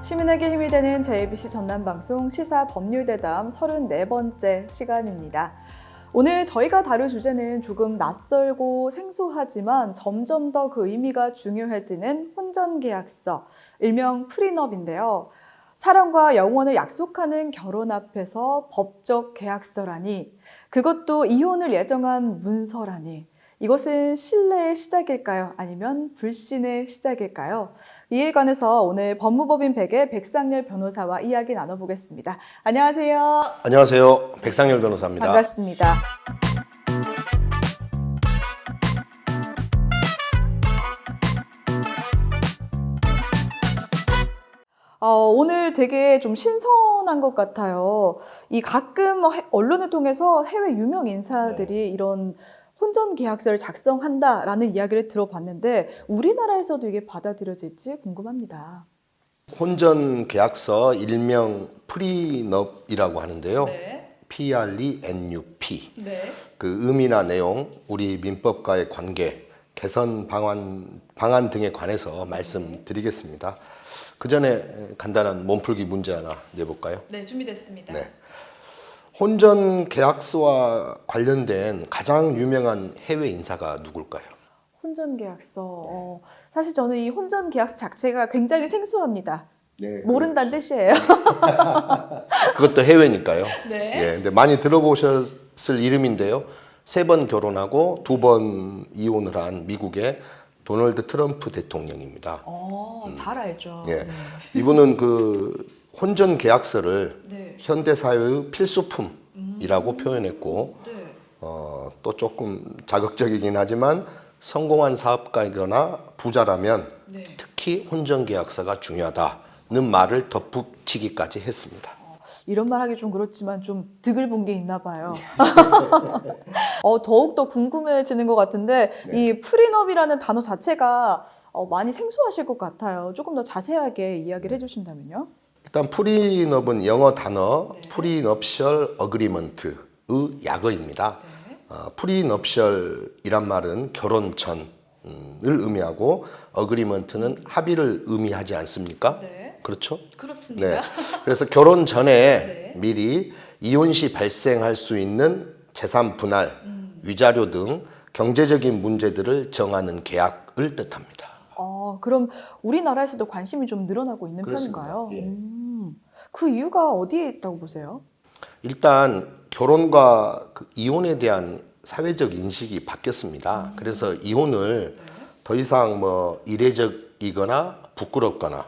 시민에게 힘이 되는 JBC 전남방송 시사법률대담 34번째 시간입니다. 오늘 저희가 다룰 주제는 조금 낯설고 생소하지만 점점 더 그 의미가 중요해지는 혼전계약서, 일명 프리너비인데요. 사랑과 영원을 약속하는 결혼 앞에서 법적 계약서라니, 그것도 이혼을 예정한 문서라니, 이것은 신뢰의 시작일까요? 아니면 불신의 시작일까요? 이에 관해서 오늘 법무법인 100의 백상열 변호사와 이야기 나눠보겠습니다. 안녕하세요. 안녕하세요. 백상열 변호사입니다. 반갑습니다. 오늘 되게 좀 신선한 것 같아요. 가끔 언론을 통해서 해외 유명 인사들이 이런 혼전 계약서를 작성한다라는 이야기를 들어봤는데 우리나라에서도 이게 받아들여질지 궁금합니다. 혼전 계약서 일명 프리넙이라고 하는데요. 네. PRENUP. 네. 그 의미나 내용, 우리 민법과의 관계, 개선 방안 등에 관해서 말씀드리겠습니다. 그 전에 간단한 몸풀기 문제 하나 내볼까요? 네, 준비됐습니다. 네. 혼전 계약서와 관련된 가장 유명한 해외 인사가 누굴까요? 혼전 계약서. 사실 저는 이 혼전 계약서 자체가 굉장히 생소합니다. 네, 모른다는 뜻이에요. 그것도 해외니까요. 네. 예, 근데 많이 들어보셨을 이름인데요. 3번 결혼하고 2번 이혼을 한 미국의 도널드 트럼프 대통령입니다. 잘 알죠. 예, 네. 이분은 그 혼전 계약서를 네. 현대 사회의 필수품이라고 표현했고, 네. 또 조금 자극적이긴 하지만 성공한 사업가이거나 부자라면 네. 특히 혼전 계약서가 중요하다는 말을 덧붙이기까지 했습니다. 이런 말 하기 좀 그렇지만 좀 득을 본 게 있나 봐요. 더욱더 궁금해지는 것 같은데 이 프리너비라는 단어 자체가 많이 생소하실 것 같아요. 조금 더 자세하게 이야기를 해주신다면요. 일단 프리넙은 영어 단어 프리넙셜 어그리먼트의 약어입니다. 프리넙셜이란 말은 결혼 전을 의미하고 어그리먼트는 합의를 의미하지 않습니까? 네. 그렇죠? 그렇습니다. 네. 그래서 결혼 전에 네. 미리 이혼 시 발생할 수 있는 재산 분할, 위자료 등 경제적인 문제들을 정하는 계약을 뜻합니다. 그럼 우리나라에서도 관심이 좀 늘어나고 있는 그렇습니다. 편인가요? 예. 그 이유가 어디에 있다고 보세요? 일단 결혼과 그 이혼에 대한 사회적 인식이 바뀌었습니다. 그래서 이혼을 더 이상 뭐 이례적이거나 부끄럽거나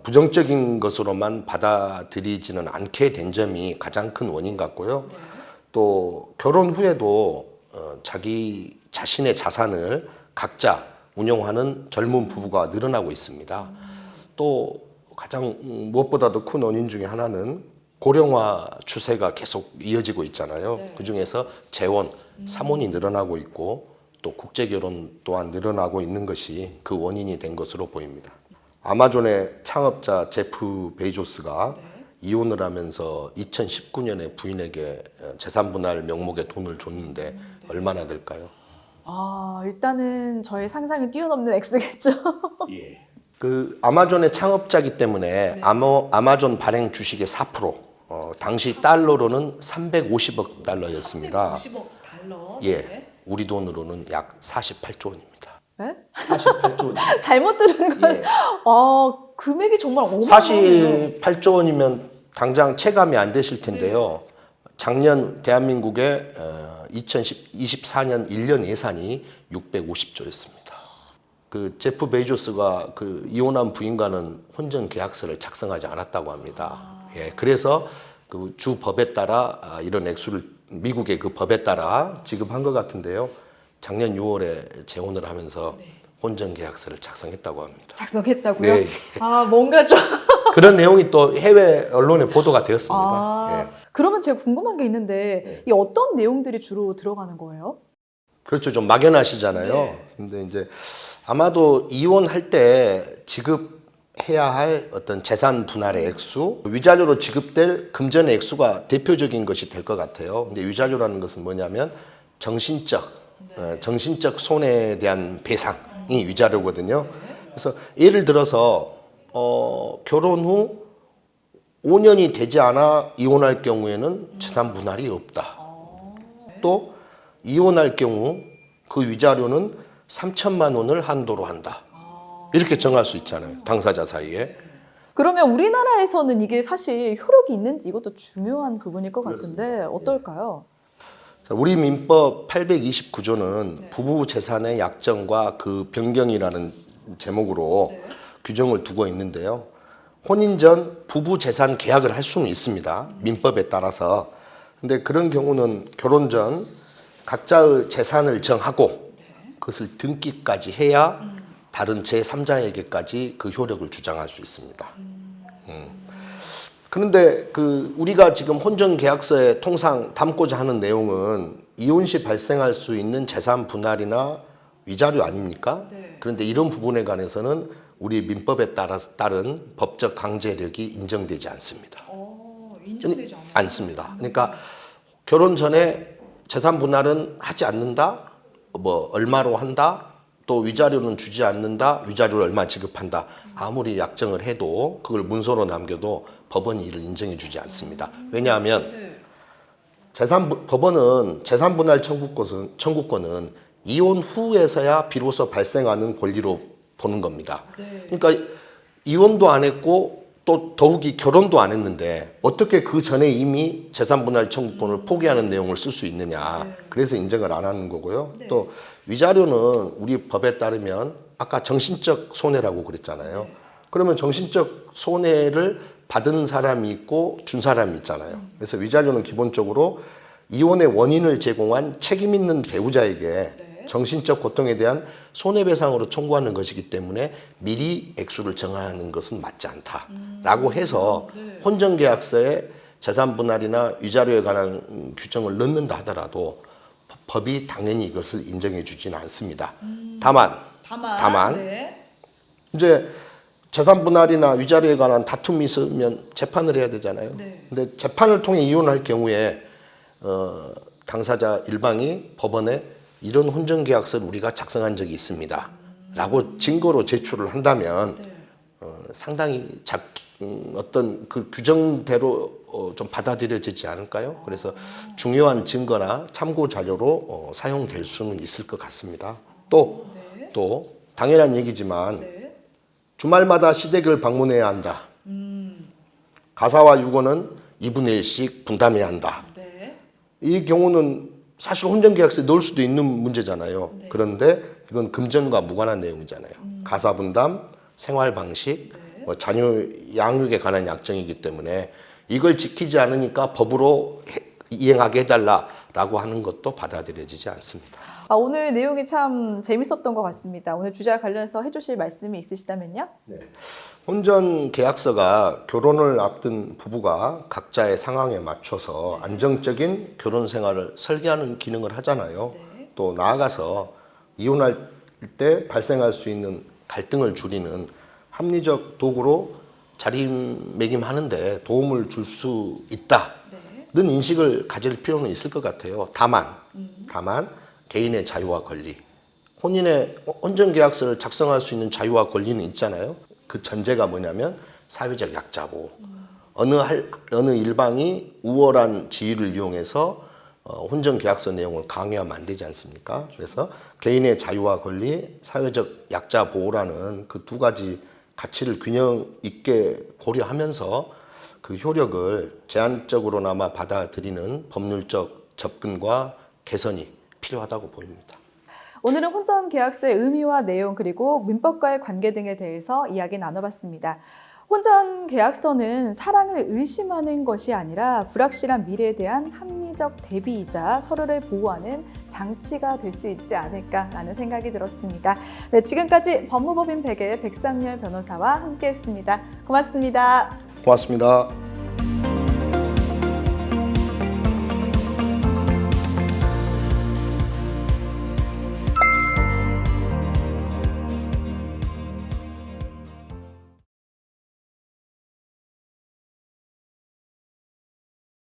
부정적인 것으로만 받아들이지는 않게 된 점이 가장 큰 원인 같고요. 또 결혼 후에도 자기 자신의 자산을 각자 운용하는 젊은 부부가 늘어나고 있습니다. 또 가장 무엇보다도 큰 원인 중에 하나는 고령화 추세가 계속 이어지고 있잖아요. 그중에서 재혼, 삼혼이 늘어나고 있고 또 국제결혼 또한 늘어나고 있는 것이 그 원인이 된 것으로 보입니다. 아마존의 창업자 제프 베이조스가 이혼을 하면서 2019년에 부인에게 재산 분할 명목의 돈을 줬는데 얼마나 될까요? 일단은 저의 상상을 뛰어넘는 액수겠죠. 그 아마존의 창업자이기 때문에 아마존 발행 주식의 4%, 당시 달러로는 350억 달러였습니다. 50억 달러. 예, 우리 돈으로는 약 48조 원입니다. 네? 48조 원. 잘못 들은 거예요. 금액이 정말 어마어마해요. 48조 원이면 당장 체감이 안 되실 텐데요. 작년 대한민국의 2024년 1년 예산이 650조였습니다. 그 제프 베이조스가 그 이혼한 부인과는 혼전 계약서를 작성하지 않았다고 합니다. 예, 그래서 그 주 법에 따라 이런 액수를 미국의 그 법에 따라 지급한 것 같은데요. 작년 6월에 재혼을 하면서 혼전 계약서를 작성했다고 합니다. 작성했다고요? 네. 뭔가 좀. 그런 내용이 또 해외 언론에 보도가 되었습니다. 예. 그러면 제가 궁금한 게 있는데 이 어떤 내용들이 주로 들어가는 거예요? 그렇죠. 좀 막연하시잖아요. 근데 이제 아마도 이혼할 때 지급해야 할 어떤 재산 분할의 액수, 위자료로 지급될 금전의 액수가 대표적인 것이 될 것 같아요. 근데 위자료라는 것은 뭐냐면 정신적 손해에 대한 배상이 위자료거든요. 그래서 예를 들어서 결혼 후 5년이 되지 않아 이혼할 경우에는 재산 분할이 없다. 또 이혼할 경우 그 위자료는 3천만 원을 한도로 한다. 이렇게 정할 수 있잖아요. 당사자 사이에. 그러면 우리나라에서는 이게 사실 효력이 있는지 이것도 중요한 부분일 것 같은데 어떨까요? 자, 우리 민법 829조는 부부 재산의 약정과 그 변경이라는 제목으로 규정을 두고 있는데요. 혼인 전 부부 재산 계약을 할 수는 있습니다. 민법에 따라서. 근데 그런 경우는 결혼 전 각자의 재산을 정하고 그것을 등기까지 해야 다른 제3자에게까지 그 효력을 주장할 수 있습니다. 그런데 우리가 지금 혼전계약서에 통상 담고자 하는 내용은 이혼 시 발생할 수 있는 재산 분할이나 위자료 아닙니까? 그런데 이런 부분에 관해서는 우리 민법에 따른 법적 강제력이 인정되지 않습니다. 인정되지 않습니다. 그러니까 결혼 전에 재산 분할은 하지 않는다, 뭐 얼마로 한다, 또 위자료는 주지 않는다, 위자료를 얼마 지급한다. 아무리 약정을 해도 그걸 문서로 남겨도 법원이 이를 인정해 주지 않습니다. 왜냐하면 법원은 재산 분할 청구권은 이혼 후에서야 비로소 발생하는 권리로 보는 겁니다. 그러니까 이혼도 안 했고 또 더욱이 결혼도 안 했는데 어떻게 그 전에 이미 재산 분할 청구권을 포기하는 내용을 쓸 수 있느냐. 그래서 인정을 안 하는 거고요. 또 위자료는 우리 법에 따르면 아까 정신적 손해라고 그랬잖아요. 그러면 정신적 손해를 받은 사람이 있고 준 사람이 있잖아요. 그래서 위자료는 기본적으로 이혼의 원인을 제공한 책임 있는 배우자에게 정신적 고통에 대한 손해배상으로 청구하는 것이기 때문에 미리 액수를 정하는 것은 맞지 않다라고 해서 혼전계약서에 재산 분할이나 위자료에 관한 규정을 넣는다 하더라도 법이 당연히 이것을 인정해 주지는 않습니다. 다만 이제 재산 분할이나 위자료에 관한 다툼이 있으면 재판을 해야 되잖아요. 근데 재판을 통해 이혼할 경우에 당사자 일방이 법원에 이런 혼전계약서를 우리가 작성한 적이 있습니다. 라고 증거로 제출을 한다면 상당히 어떤 그 규정대로 좀 받아들여지지 않을까요? 그래서 중요한 증거나 참고 자료로 사용될 수는 있을 것 같습니다. 또 당연한 얘기지만 주말마다 시댁을 방문해야 한다. 가사와 유고는 2분의 1씩 분담해야 한다. 이 경우는 사실 혼전계약서에 넣을 수도 있는 문제잖아요. 그런데 이건 금전과 무관한 내용이잖아요. 가사 분담, 생활 방식, 자녀 양육에 관한 약정이기 때문에 이걸 지키지 않으니까 법으로 이행하게 해달라라고 하는 것도 받아들여지지 않습니다. 오늘 내용이 참 재밌었던 것 같습니다. 오늘 주제와 관련해서 해주실 말씀이 있으시다면요? 혼전 계약서가 결혼을 앞둔 부부가 각자의 상황에 맞춰서 안정적인 결혼 생활을 설계하는 기능을 하잖아요. 또 나아가서 이혼할 때 발생할 수 있는 갈등을 줄이는 합리적 도구로 자리매김하는데 도움을 줄 수 있다는 인식을 가질 필요는 있을 것 같아요. 다만 개인의 자유와 권리, 혼전계약서를 작성할 수 있는 자유와 권리는 있잖아요. 그 전제가 뭐냐면 사회적 약자고 어느 일방이 우월한 지위를 이용해서 혼전계약서 내용을 강요하면 안 되지 않습니까? 그래서 개인의 자유와 권리, 사회적 약자 보호라는 그 두 가지 가치를 균형 있게 고려하면서 그 효력을 제한적으로나마 받아들이는 법률적 접근과 개선이 필요하다고 보입니다. 오늘은 혼전계약서의 의미와 내용 그리고 민법과의 관계 등에 대해서 이야기 나눠봤습니다. 혼전계약서는 사랑을 의심하는 것이 아니라 불확실한 미래에 대한 합리적 대비이자 서로를 보호하는 장치가 될 수 있지 않을까라는 생각이 들었습니다. 네, 지금까지 법무법인 백의 백상열 변호사와 함께했습니다. 고맙습니다. 고맙습니다.